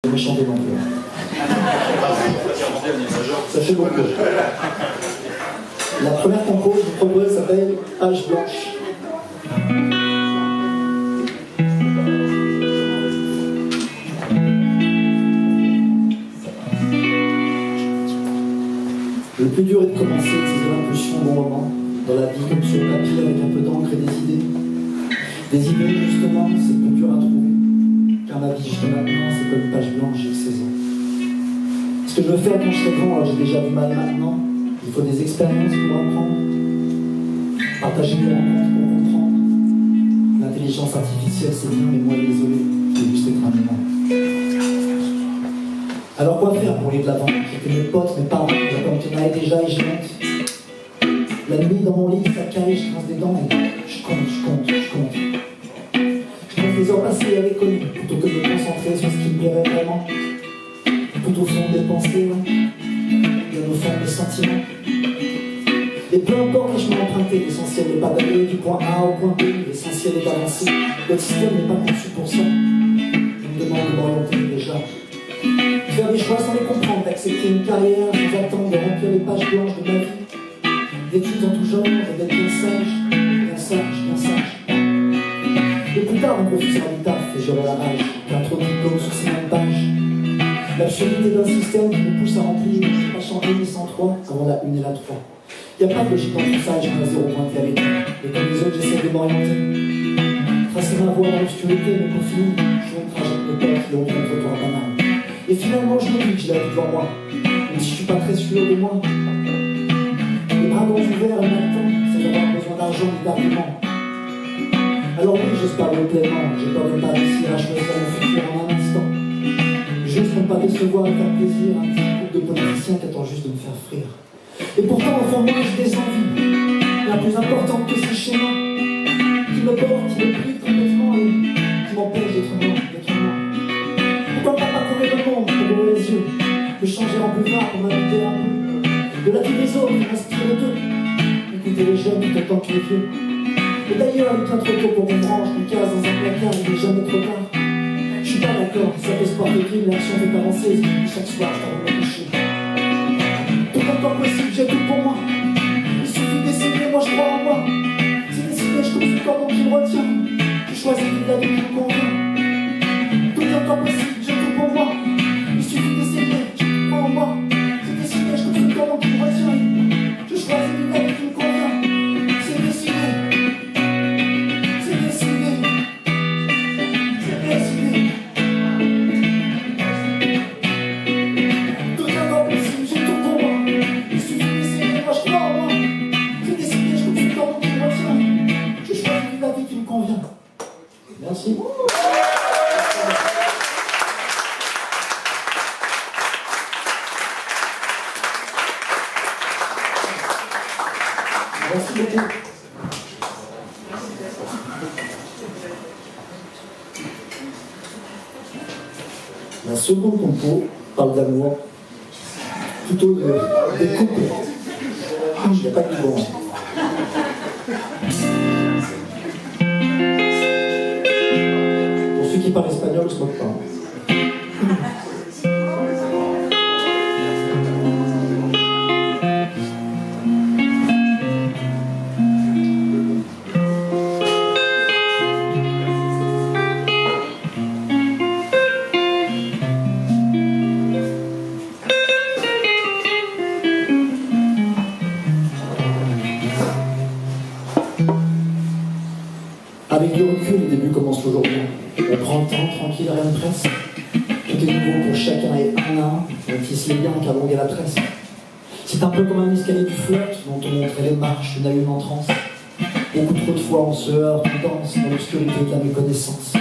Je vais chanter non plus. Ça fait beaucoup. La première compo que je vous propose s'appelle Page Blanche. Le plus dur est de commencer, de saisir l'impulsion au bon moment, dans la vie comme sur le papier avec un peu d'encre et des idées. Des idées, justement, c'est le plus dur à trouver. Car ma vie, jusqu'à maintenant, c'est comme une page blanche, j'ai 16 ans. Ce que je veux faire quand je serai grand, alors j'ai déjà du mal maintenant. Il faut des expériences pour apprendre. Partager des rencontres pour comprendre. L'intelligence artificielle, c'est bien, mais moi, désolé, je vais juste être un humain. Alors quoi faire pour aller de l'avant? J'étais mes potes, mes parents, la contenait déjà et je monte. La nuit dans mon lit, ça caille, je grince des dents et je compte. Je compte les heures passées avec eux, plutôt que de me concentrer sur ce qui me plairait vraiment. Tout au fond des pensées, bien au fond des sentiments. Et peu importe les chemins empruntés, l'essentiel n'est pas d'aller du point A au point B, l'essentiel est d'avancer. Notre système n'est pas conçu pour ça. Je me demande de m'orienter déjà. Faire des choix sans les comprendre, d'accepter une carrière sans attendre de remplir les pages blanches de ma vie. D'études en tout genre, et d'être bien sage. Et plus tard, on refusera du taf et j'aurai la rage. Car trop de diplômes sur ces mêmes pages. L'absurdité d'un système qui nous pousse à remplir, pas chanter ni 103 avant la 1 et la 3. Y'a pas de logique dans tout ça, j'ai un zéro pointé à l'écran. Et comme les autres, j'essaie de m'orienter. Tracer ma voie dans l'obscurité, mais pour finir, je fais un trajet avec mes potes qui ont un trottoir banal. Et finalement, je me dis que j'ai la vie devant moi, même si je suis pas très sûr de moi. Les bras grands ouverts et m'attendent, sans avoir besoin d'argent ni d'arguments. Alors oui, j'espère le pleinement, j'ai peur de ne pas réussir à choisir mon futur en un instant. Juste pour ne pas décevoir et faire plaisir à un petit groupe de politiciens qui attend juste de me faire frire. Et pourtant, au fond de moi, j'ai des envies, bien plus importantes que ces schémas, qui me portent, qui me plient complètement et qui m'empêchent d'être moi. Pourquoi pas parcourir le monde pour ouvrir les yeux, me changer en boulevard pour m'habiter un peu, de la vie des autres, m'inspirer d'eux, écouter les jeunes tout autant que les vieux. Et d'ailleurs, il est bien trop tôt pour qu'on branche une case dans un placard, il n'est jamais trop tard. Je suis pas d'accord, ça fait sport de crime, l'action fait avancer, chaque soir je t'avoue me coucher. Tout le temps possible, j'ai tout pour moi. Il suffit d'essayer, moi je crois en moi. C'est décidé, je trouve ce cordon qui me retient. Je choisis la vie qui me convient. Tout le temps possible, j'ai tout pour moi. Il suffit d'essayer, je crois en moi. C'est décidé, je trouve ce cordon qui me retient. Je choisis la vie qui me convient. C'est décidé. C'est décidé. C'est décidé. Tout le temps possible, j'ai tout pour moi. Il suffit d'essayer, moi je crois en moi. C'est décidé, je trouve ce cordon qui me retient. Je choisis la vie qui me convient. Merci. Merci beaucoup. La seconde compo parle d'amour, plutôt des couples. Il n'y a pas de bon. Pour ceux qui parlent espagnol, je ne se moque pas. Avec du recul, les débuts commencent aujourd'hui. On prend le temps, tranquille, rien ne presse. Tout est nouveau pour chacun et un à un. On tisse les liens qu'allonge la tresse. C'est un peu comme un escalier du flotte dont on montrait les marches d'une à une en transe. Beaucoup trop de fois on se heurte, on danse dans l'obscurité de la méconnaissance.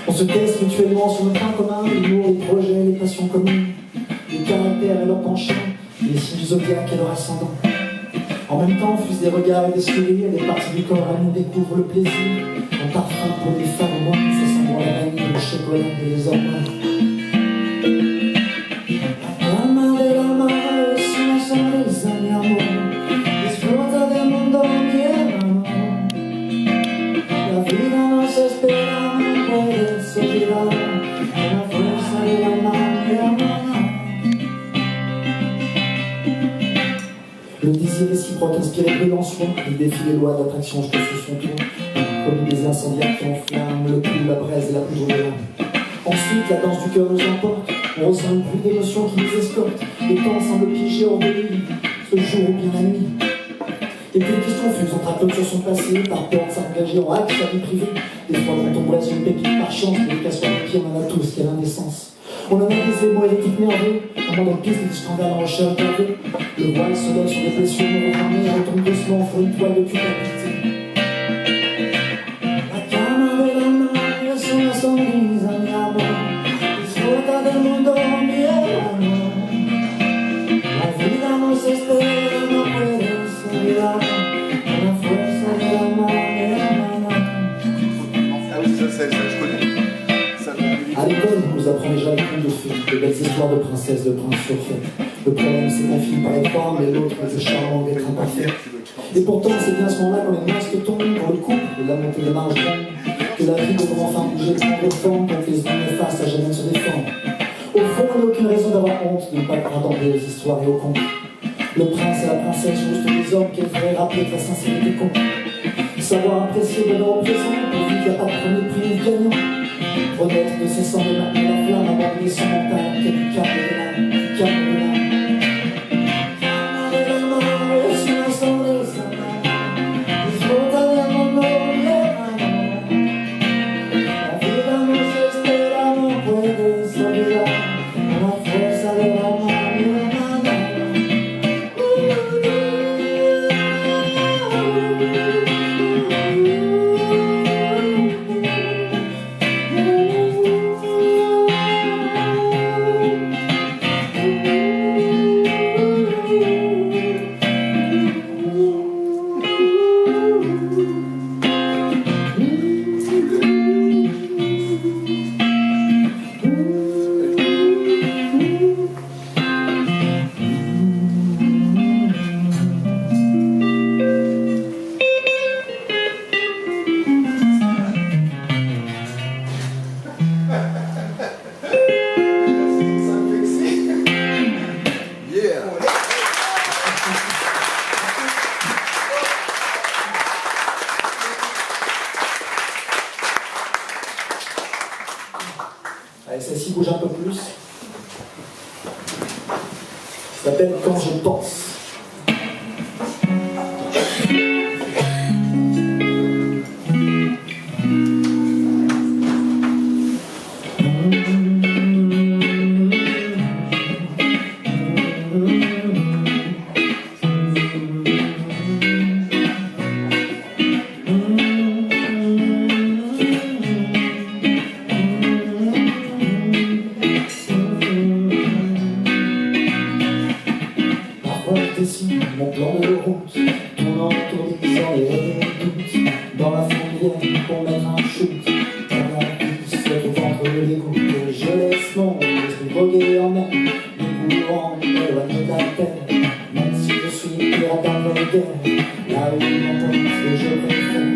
On se teste mutuellement sur notre point commun, l'humour, les projets, les passions communes, les caractères et leurs penchants, les signes du zodiaque et leur ascendant. En même temps, on fuse des regards et des sourires, les parties du corps à nous découvrent le plaisir. Un parfum pour les femmes moines, ça sent bon la vanille, le chocolat et les hormones. La de la mar es una sonrisa, mi amor. Disfruta del mundo, mi hermano. La vida nos espera, no puedes olvidar. La fuerza de la mar. crois qu'inspiré de l'ensoin, il défie les lois d'attraction jusqu'à sous son toit. Comme des incendiaires qui enflamment le pouls, la braise et la poudre de l'âme. Ensuite, la danse du cœur nous emporte. On ressent une pluie d'émotions qui nous escorte. Le temps semble piégé hors de lui, ce jour ou bien la nuit. Et puis une question fuse, on trappe sur son passé, par peur de s'engager en acte sa vie privée. Des fois, quand on tombe sur une pépite par chance, mais les casse-toi les pieds, on en a tous, quelle indécence. On analyse les mots électriques nerveux, on mord en piste du scandale en recherche d'aveu. Le voile se lève sur des blessures non refermées, on retombe doucement sur une toile de culpabilité. La cama de la mar es una sonrisa, mi amor, disfruta del mundo, mi hermano. La vida nos espera, no puedes olvidar, con la fuerza de la mar, mi hermano. Ah oui, ça, je connais. À l'école, on nous apprend déjà les contes de fées, de belles histoires de princesses, de princes surfaits. Le problème, c'est qu'on finit par les croire, mais l'autre est charmant d'être imparfait. Et pourtant, c'est bien à ce moment-là, quand les masques tombent pour le couple, et la montée des marges rondes, que la vie devra enfin bouger, prendre forme, quand les hommes néfastes à jamais se défendre. Au fond, il n'y a aucune raison d'avoir honte de ne pas croire dans des histoires et aux contes. Le prince et la princesse, juste des hommes qui feraient rappeler que la sincérité compte. Savoir apprécier le bonheur présent, pourvu qu'il n'y a pas de premier prix gagnant. Renaître de ses cendres et maintenir la flamme, abandonner son mental, qui est du calme de l'âme, du calme de l'âme. Allez, celle-ci bouge un peu plus. Ça s'appelle Quand je pense. Mon plan de route, tournant autour des ans et des doutes. Dans la fourrière, pour mettre un shoot. Dans la puce, au ventre de l'égout. Je laisse mon esprit voguer en mer. Les courants m'éloignent de la terre. Même si je suis pirate avant les guerres, là où mon point, ce que je préfère.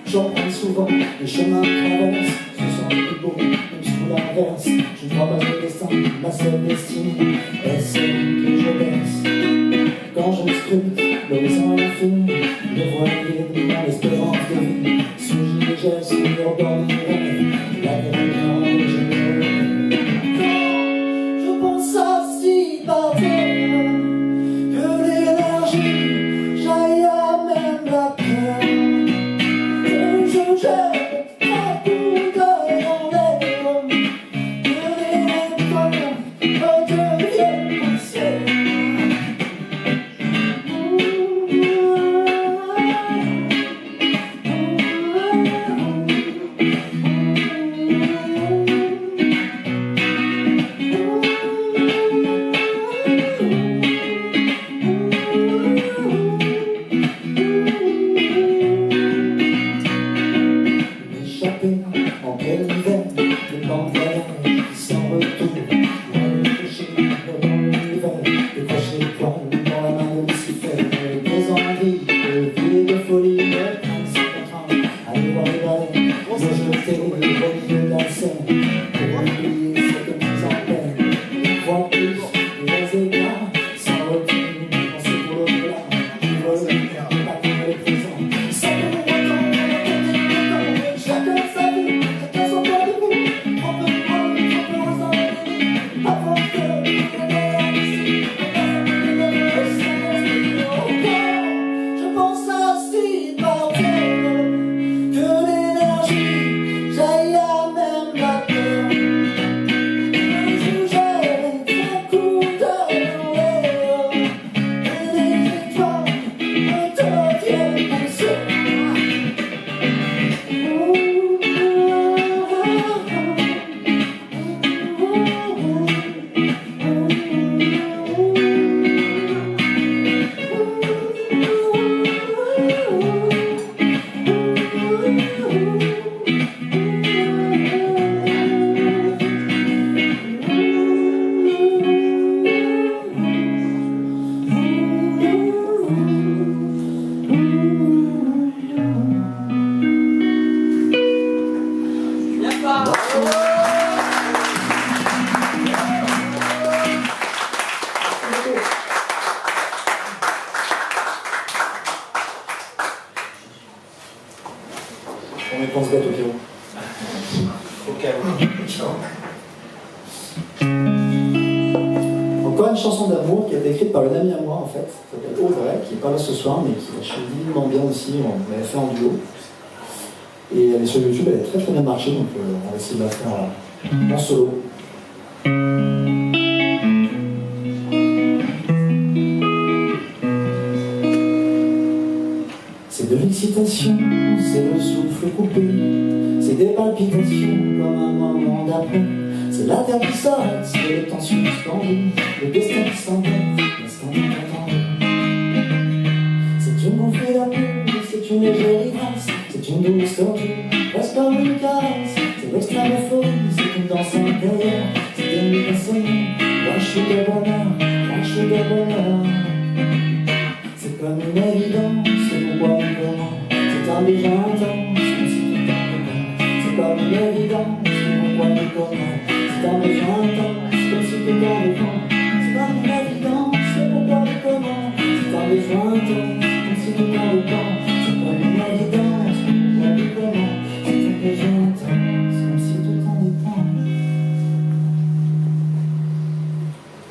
J'emprunte souvent les chemins de traverse. Ce sont les plus beaux, même sous l'inverse. Je ne crois pas au destin, ma seule destinée est celle que je laisse. Quand je scrute l'horizon à l'infini, le voilier de mon espérance de vie, surgit les gestes sur le bord des rêves, la dernière de je me Quand je pense à si partir, que l'énergie jaillit à même la terre, que je jette à bout de mon air, que les étoiles redeviennent poussière. En plein hiver, le temps voyage sans retour. Loin de coucher dans l'univers, décrocher le plomb dans la main de Lucifer. Des envies, de vie et de folie, me prennent sans contrainte. Aller voir les balais, me jeter au milieu de la scène. Pour oublier cette mise en peine. Une fois plus, les éclats sans retour, penser pour l'au-delà. Je veux une chanson d'amour qui a été écrite par une amie à moi en fait, qui s'appelle Audrey, qui n'est pas là ce soir, mais qui a chanté divinement bien aussi, on l'avait fait en duo. Et elle est sur YouTube, elle a très très bien marché, donc on va essayer de la faire en solo. C'est de l'excitation, c'est le souffle coupé, c'est des palpitations comme un moment d'après. C'est la terre qui s'arrête, c'est les tensions suspendues, le destin qui s'embête, l'instant inattendu. C'est une bouffée d'amour, c'est une légère ivresse, c'est une douce torture, presque comme une caresse. C'est l'extrême euphorie, c'est une danse intérieure, c'est des nuits passionnées, un chou de bonheur, un chou de bonheur. C'est comme une évidence, c'est pourquoi nous comment, c'est un déjà intense, comme si tout en commun. C'est comme une évidence, c'est pourquoi nous comment. C'est un déjà intense, comme si tout en dépend. C'est comme une évidence, c'est pourquoi et comment. C'est un déjà intense, comme si tout en dépend. C'est comme une évidence, c'est pourquoi et comment. C'est un déjà intense, comme si tout en dépend.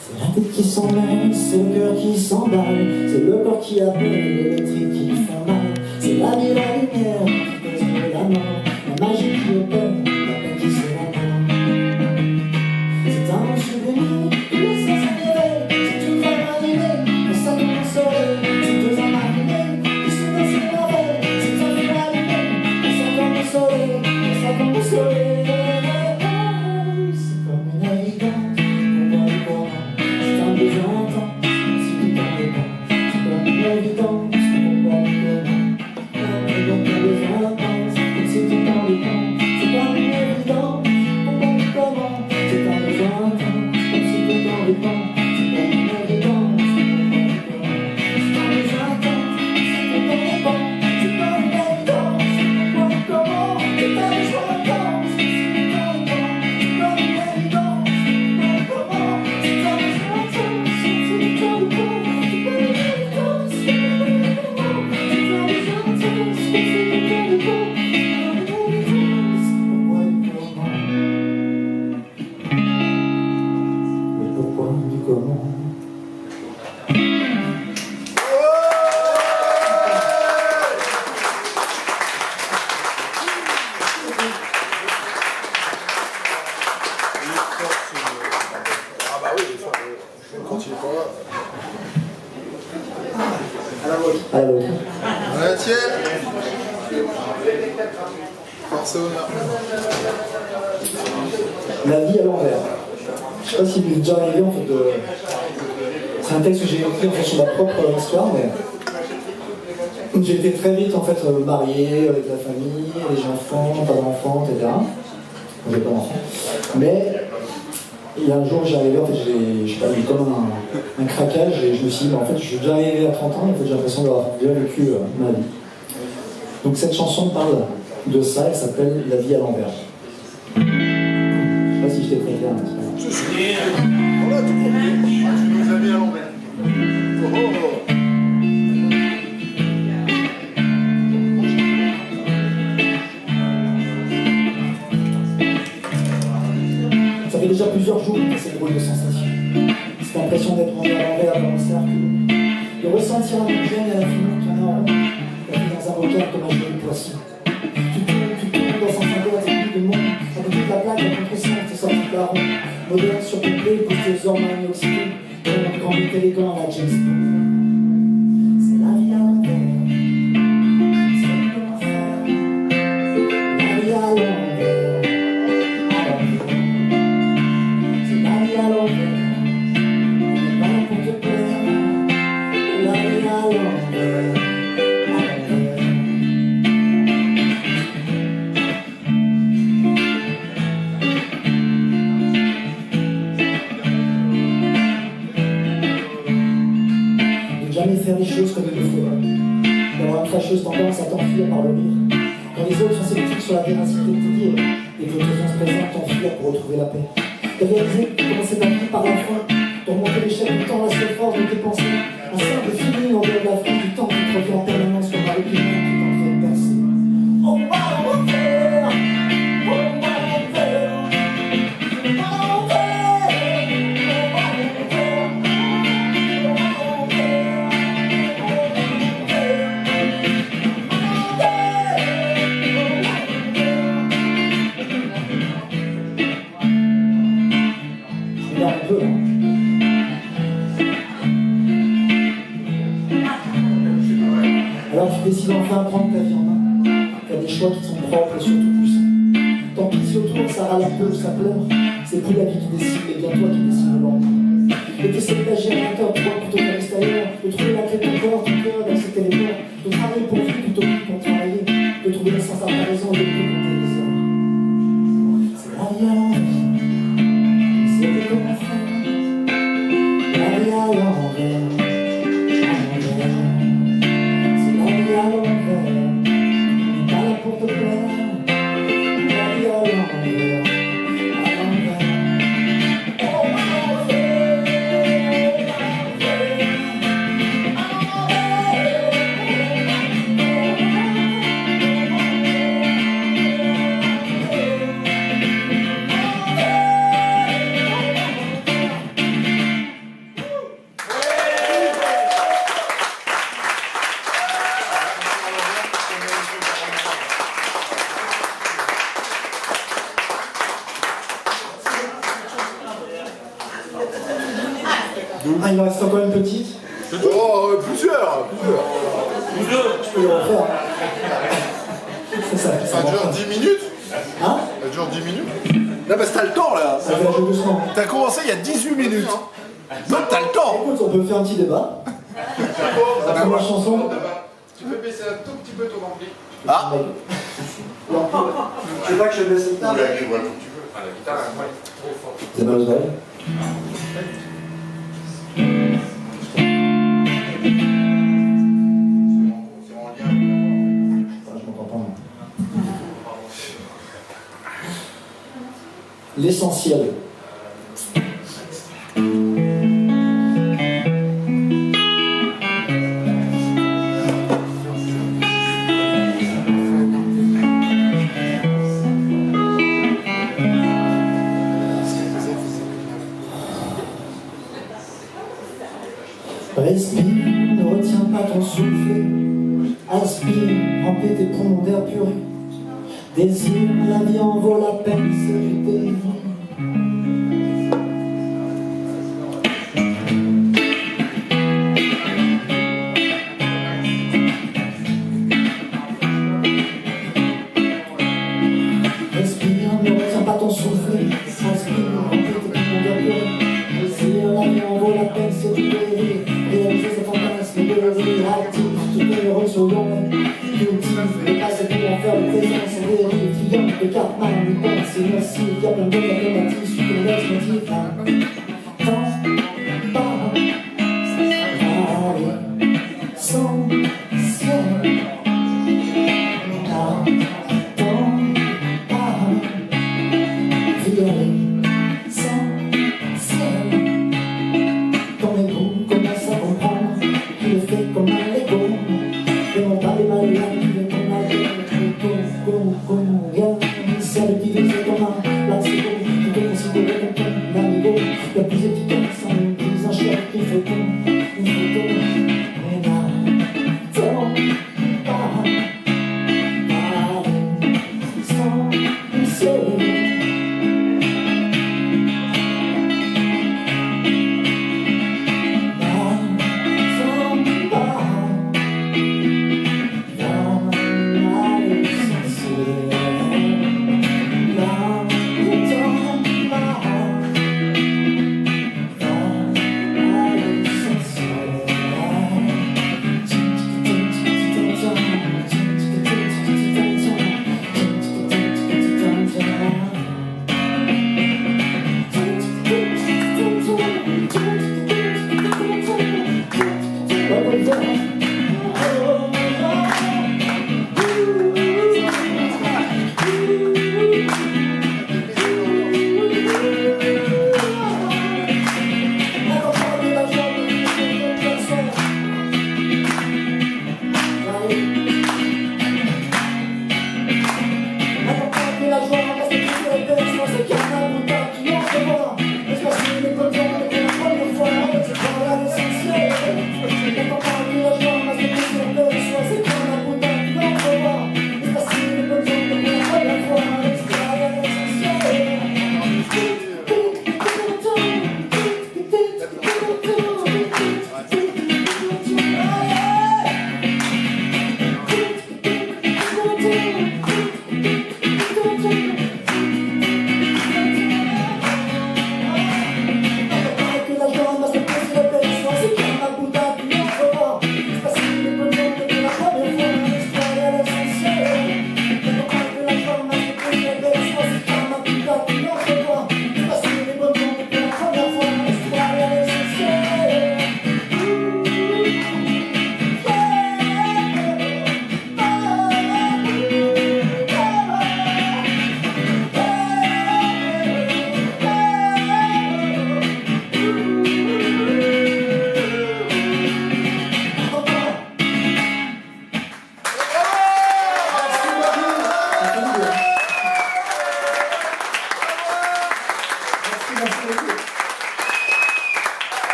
C'est la tête qui s'en mêle, c'est le cœur qui s'emballe, c'est le corps qui appelle, l'électrique qui fait mal. C'est la vie, la lumière qui pèse la mort, la magie qui opère, la paix qui s'évapore. C'est un bon souvenir, le sens s'éveille, c'est une femme animée, un sac de soleil, c'est deux âmes arrivées, qui se dansent la veille, c'est un feu allumé, un sac de soleil, un sac de soleil. C'est comme une évidence, pourquoi et comment, c'est un besoin intense, comme si tout en dépend. C'est comme une évidence, pourquoi et comment, donc un besoin intense, comme si tout en dépend. C'est comme une évidence, pourquoi et comment. C'est un besoin intense, comme si tout en dépend. C'est comme une évidence, pourquoi et comment. C'est un besoin intense, comme si tout en dépend. C'est comme une évidence, pourquoi et comment. C'est un besoin intense, comme si tout en dépend. C'est comme une évidence, pourquoi et comment. C'est un besoin intense, comme si tout en dépend. C'est comme une évidence, pourquoi et comment. C'est un besoin intense, comme si tout en dépend. C'est comme une évidence, pourquoi et comment. Mais pourquoi du comment? Ah bah oui, on continue pas là. À la vôtre. À l'autre. À la tienne. Force et honneur. La vie à l'envers. Je sais pas si vous êtes déjà arrivé en fait de... C'est un texte que j'ai écrit en fait sur ma propre histoire, mais j'ai été très vite en fait marié avec la famille, les enfants, pas d'enfants, etc. J'ai pas d'enfants. Mais il y a un jour j'ai arrivé, en fait j'ai pas eu comme un craquage et je me suis dit, bah, en fait je suis déjà arrivé à 30 ans et en fait, j'ai l'impression d'avoir déjà vécu ma vie. Donc cette chanson parle de ça, elle s'appelle La vie à l'envers. Je sais pas si je t'ai très clair, mais c'est pas grave. Je suis. On a tout compris. Ah, tu nous as mis à l'envers. Oh oh. Ça fait déjà plusieurs jours que c'est drôle de sensation. Cette impression d'être rendu à l'envers dans le cercle, de ressentir un gêne à la fin de tourner en rond, la vie dans un regard comme un jeu de poisson. Tu tournes dans 150 de monde, avec toute la plaque, la contre-science, t'es sorti de la ronde. Moderne, surpeuplé, posté aux hormones oxydées, dans un grand but élégant à la James Bond. C'est la vie à l'envers. C'est comment faire. La vie à l'envers. À l'envers. C'est la vie à l'envers. On n'est pas là pour te plaire. La vie à l'envers. À l'envers. Jamais faire les choses comme il le faut, d'avoir une fâcheuse tendance à t'enfuir par le rire, quand les autres sont sceptiques sur la véracité de tes dires, et que l'occasion se présente t'enfuir pour retrouver la paix. De réaliser que commencer ta vie par la fin, de remonter l'échelle du temps, la seule force de tes pensées, un simple feeling en dehors de la fin du temps qui te revient en permanence comme un réprimant qui t'en fait percer. On va l'enfer, on va l'enfer, on va l'enfer, on va l'enfer. peu, hein. Alors tu décides enfin de prendre ta vie en main. T'as des choix qui sont propres et surtout puissants. Tant pis si autour ça râle un peu ou ça pleure, c'est plus la vie qui décide, mais bien toi qui décides le lendemain. Et t'essaies d'agir à l'intérieur, tu vois, plutôt qu'à l'extérieur, de trouver la clé de ton corps, ton cœur, d'accepter les peurs, de travailler pour vivre plutôt que pour travailler, de trouver le sens à ta raison et de plus compter les heures. C'est la vie à l'envers, c'était comment faire. La vie à l'envers, c'est la vie à l'envers, on n'est pas là pour te plaire. La vie à l'envers, à l'envers. Ah, il en reste encore une petite. Oh, plusieurs. Je peux le refaire. Ça dure 10 minutes. Hein? Ça dure 10 minutes. Là, parce que t'as le temps, là. Ça va jouer doucement. T'as commencé il y a 18 minutes. Donc t'as le temps. Écoute, on peut faire un petit débat. La première chanson. Tu peux baisser un tout petit peu ton ampli. Ah. Je veux pas que je baisse le temps. La guitare, elle est trop forte. C'est pas vrai. L'essentiel. Respire, ne retiens pas ton souffle. Aspire, remplis tes poumons d'air puré. Désir, la vie en vaut la peine, c'est du délire. Respire, ne retiens pas ton souffle. Aspire, remplis tes poumons d'air puré. Désir, la vie en vaut la peine, c'est du délire. Réaliser ses fantasmes de la vie active, tout est heureux sur l'homme. Le passé pour en faire le présent, sans dérive, triomphe de Cartman, une bonne, c'est merci, il y a plein de mathématiques, sur ton leitmotiv. Tant, pas, aller, sans ciel. Tant, pas, violer, sans ciel. Ton ego commence à comprendre qu'il le fait comme un Lego. Et on parle mal là, qui veut ton avion, c'est le qui veut ton âme, là c'est bon, tu peux considérer comme ton amigo.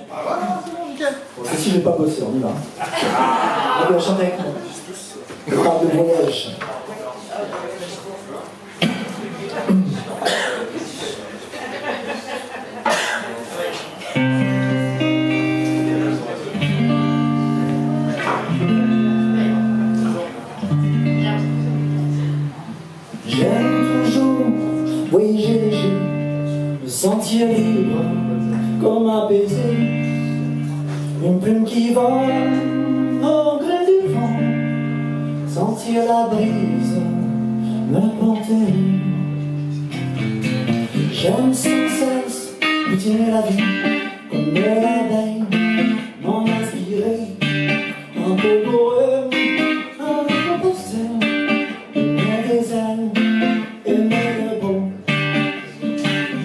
Ah voilà, c'est bon, nickel. Bon, ceci, je vais pas bosser, on y va. Allez, on chante avec moi. On parle de voyage. J'aime toujours voyager léger, me sentir libre, comme apaisé. Une plume qui vole au gré du vent, sentir la brise me porter. J'aime sans cesse goûter la vie, comme l'abeille, m'en inspirer. Un peu bohème, un peu pastel, aimer des ailes, aimer le beau.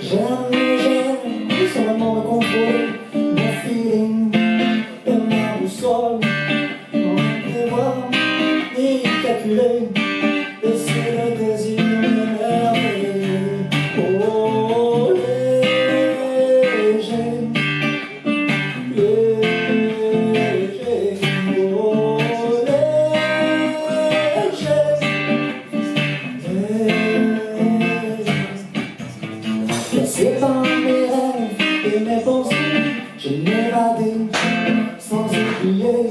J'aime seulement me contrôler, mon feeling et ma boussole, non prévoir ni calculer, et c'est le désir m'énerver. Oh, léger, léger, oh, léger, laissé par mes rêves et mes pensées, je m'évadais sans oublier.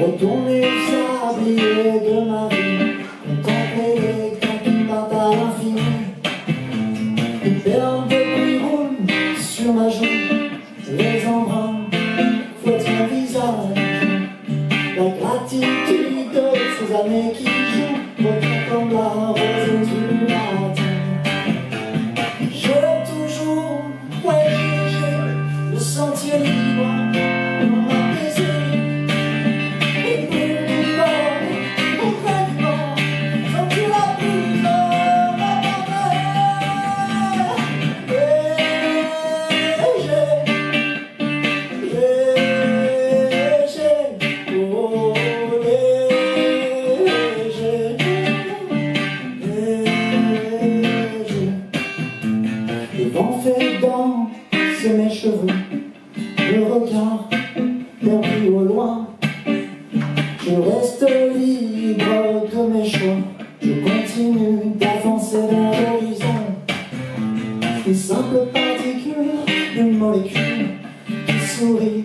Retourner au sablier de ma vie, contempler les temps qui partent à l'infini. Une perle de pluie roule sur ma joue, les embruns fouettent mon visage. La gratitude de ces années qui jouent, revient comme la rose du matin. J'ai toujours voyagé, me sentir libre, m'apaiser. Et plus du vent, auprès du vent, sentir la brise m'apporter. Léger, oh léger, léger. Le vent fait danser mes cheveux, le regard perdu au loin. Je reste libre de mes choix, je continue d'avancer vers l'horizon. Une simple particule, une molécule qui sourit